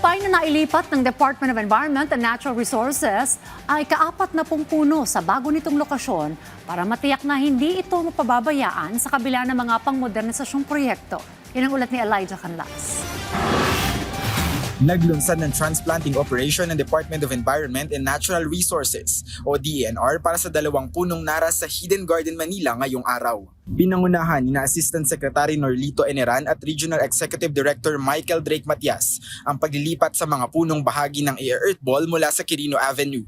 Lupay na nailipat ng Department of Environment and Natural Resources ay ka-40 puno sa bago nitong lokasyon para matiyak na hindi ito mapababayaan sa kabila ng mga pangmodernisasyong proyekto. Yan ang ulat ni Elijah Canlas. Naglunsad ng transplanting operation ng Department of Environment and Natural Resources o DENR para sa 2 punong naras sa Hidden Garden, Manila ngayong araw. Pinangunahan ni Assistant Secretary Norlito Eneran at Regional Executive Director Michael Drake Matias ang paglilipat sa mga punong bahagi ng Earth Ball mula sa Quirino Avenue.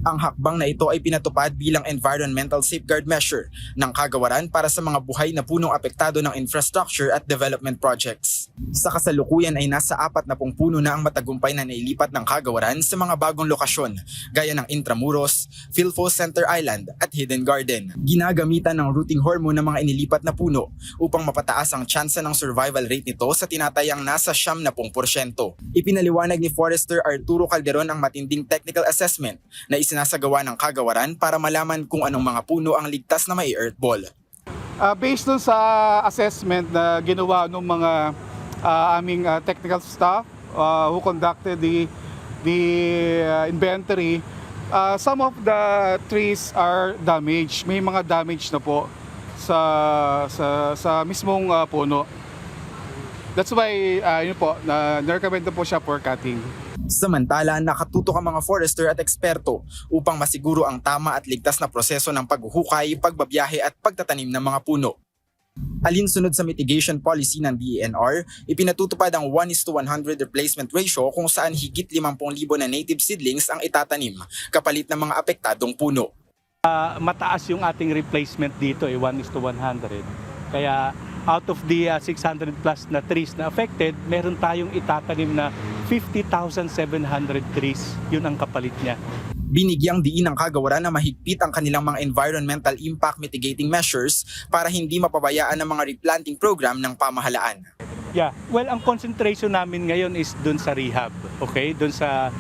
Ang hakbang na ito ay pinatupad bilang environmental safeguard measure ng kagawaran para sa mga buhay na punong apektado ng infrastructure at development projects. Sa kasalukuyan ay nasa 40 puno na ang matagumpay na nailipat ng kagawaran sa mga bagong lokasyon gaya ng Intramuros, Philfo Center Island at Hidden Garden. Ginagamitan ng rooting hormone ng mga inilipat na puno upang mapataas ang tsansa ng survival rate nito sa tinatayang nasa 70%. Ipinaliwanag ni Forester Arturo Calderon ang matinding technical assessment na isinasagawa ng kagawaran para malaman kung anong mga puno ang ligtas na may earth ball. Based dun sa assessment na ginawa ng mga aming technical staff who conducted the inventory, some of the trees are damaged. May mga damage na po sa mismong puno. That's why na-recommend po siya for cutting. Samantala, nakatutok ang mga forester at eksperto upang masiguro ang tama at ligtas na proseso ng paghuhukay, pagbabiyahe at pagtatanim ng mga puno. Alinsunod sa mitigation policy ng DENR, ipinatutupad ang 1:100 replacement ratio kung saan higit 50,000 na native seedlings ang itatanim kapalit ng mga apektadong puno. Mataas yung ating replacement dito, 1:100. Kaya out of the 600 plus na trees na affected, meron tayong itatanim na 50,700 trees. Yun ang kapalit niya. Binigyang diin ng kagawaran na mahigpit ang kanilang mga environmental impact mitigating measures para hindi mapabayaan ang mga replanting program ng pamahalaan. Well, ang concentration namin ngayon is dun sa rehab, okay? Dun sa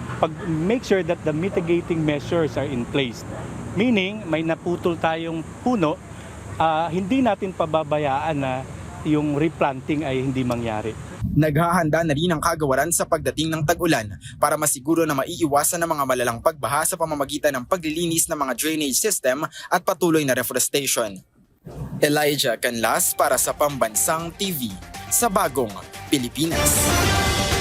make sure that the mitigating measures are in place. Meaning, may naputol tayong puno, hindi natin pababayaan na yung replanting ay hindi mangyari. Naghahanda na rin ang kagawaran sa pagdating ng tag-ulan para masiguro na maiiwasan ang mga malalang pagbaha sa pamamagitan ng paglilinis ng mga drainage system at patuloy na reforestation. Elijah Canlas para sa Pambansang TV sa Bagong Pilipinas.